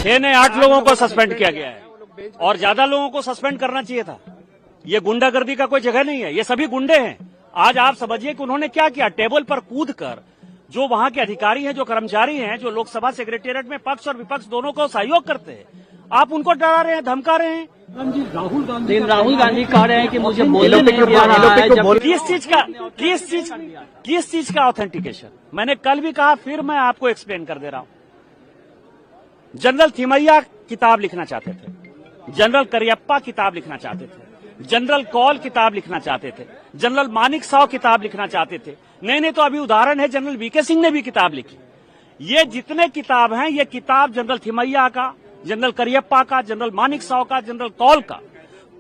6 ने 8 लोगों को सस्पेंड किया गया है और ज्यादा लोगों को सस्पेंड करना चाहिए था। ये गुंडागर्दी का कोई जगह नहीं है, ये सभी गुंडे हैं। आज आप समझिए कि उन्होंने क्या किया, टेबल पर कूद कर जो वहां के अधिकारी हैं, जो कर्मचारी हैं, जो लोकसभा सेक्रेटेरिएट में पक्ष और विपक्ष दोनों को सहयोग करते हैं, आप उनको डरा रहे हैं, धमका रहे हैं। राहुल गांधी कह रहे हैं कि मुझे बोलने नहीं दिया रहा है। किस चीज का ऑथेंटिकेशन? मैंने कल भी कहा, फिर मैं आपको एक्सप्लेन कर दे रहा हूं। जनरल थिमैया किताब लिखना चाहते थे, जनरल करियप्पा किताब लिखना चाहते थे, जनरल कौल किताब लिखना चाहते थे, जनरल मानिक साव किताब लिखना चाहते थे। नहीं तो अभी उदाहरण है, जनरल वीके सिंह ने भी किताब लिखी। ये जितने किताब हैं, ये किताब जनरल थिमैया का, जनरल करियप्पा का, जनरल मानिक साव का, जनरल कौल का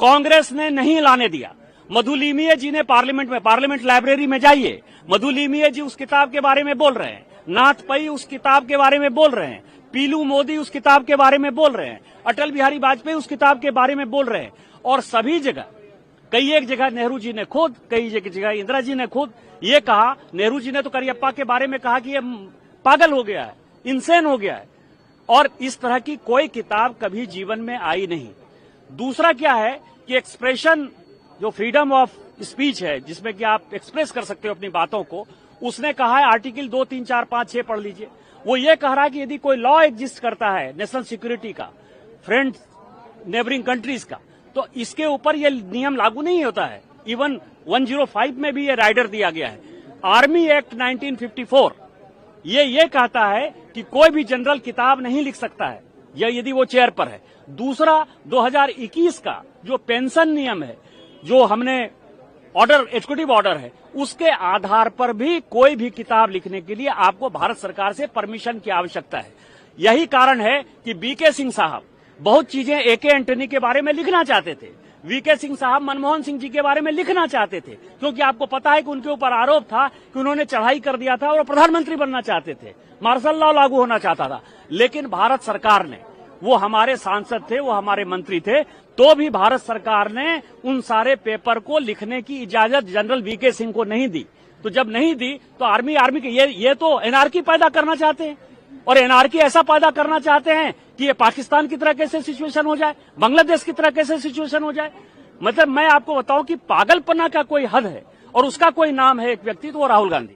कांग्रेस ने नहीं लाने दिया। मधुलिमिये जी ने पार्लियामेंट लाइब्रेरी में जाइए, मधुलिमिये जी उस किताब के बारे में बोल रहे हैं, नाथ पई उस किताब के बारे में बोल रहे हैं, पीलू मोदी उस किताब के बारे में बोल रहे हैं, अटल बिहारी वाजपेयी उस किताब के बारे में बोल रहे हैं। और सभी जगह, कई एक जगह नेहरू जी ने खुद, कई एक जगह इंदिरा जी ने खुद ये कहा। नेहरू जी ने तो करियप्पा के बारे में कहा कि ये पागल हो गया है, इंसेन हो गया है। और इस तरह की कोई किताब कभी जीवन में आई नहीं। दूसरा क्या है कि एक्सप्रेशन, जो फ्रीडम ऑफ स्पीच है, जिसमें कि आप एक्सप्रेस कर सकते हो अपनी बातों को, उसने कहा है आर्टिकल 2, 3, 4, 5, 6 पढ़ लीजिए। वो ये कह रहा है कि यदि कोई लॉ एग्जिस्ट करता है नेशनल सिक्योरिटी का, फ्रेंड्स नेबरिंग कंट्रीज का, तो इसके ऊपर ये नियम लागू नहीं होता है। इवन 105 में भी ये राइडर दिया गया है। आर्मी एक्ट 1954 ये कहता है कि कोई भी जनरल किताब नहीं लिख सकता है, या यदि वो चेयर पर है। दूसरा, 2021 का जो पेंशन नियम है, जो हमने ऑर्डर, एग्जीक्यूटिव ऑर्डर है, उसके आधार पर भी कोई भी किताब लिखने के लिए आपको भारत सरकार से परमिशन की आवश्यकता है। यही कारण है कि वीके सिंह साहब बहुत चीजें एके एंटनी के बारे में लिखना चाहते थे, वीके सिंह साहब मनमोहन सिंह जी के बारे में लिखना चाहते थे, क्योंकि आपको पता है कि उनके ऊपर आरोप था कि उन्होंने चढ़ाई कर दिया था और प्रधानमंत्री बनना चाहते थे, मार्शल लॉ लागू होना चाहता था। लेकिन भारत सरकार ने, वो हमारे सांसद थे, वो हमारे मंत्री थे, तो भी भारत सरकार ने उन सारे पेपर को लिखने की इजाजत जनरल वीके सिंह को नहीं दी। तो जब नहीं दी तो आर्मी के ये तो एनआरकी पैदा करना चाहते हैं, और एनआरकी ऐसा पैदा करना चाहते हैं कि ये पाकिस्तान की तरह कैसे सिचुएशन हो जाए, बांग्लादेश की तरह कैसे सिचुएशन हो जाए। मतलब मैं आपको बताऊं कि पागलपना का कोई हद है, और उसका कोई नाम है एक व्यक्ति, तो वो राहुल गांधी।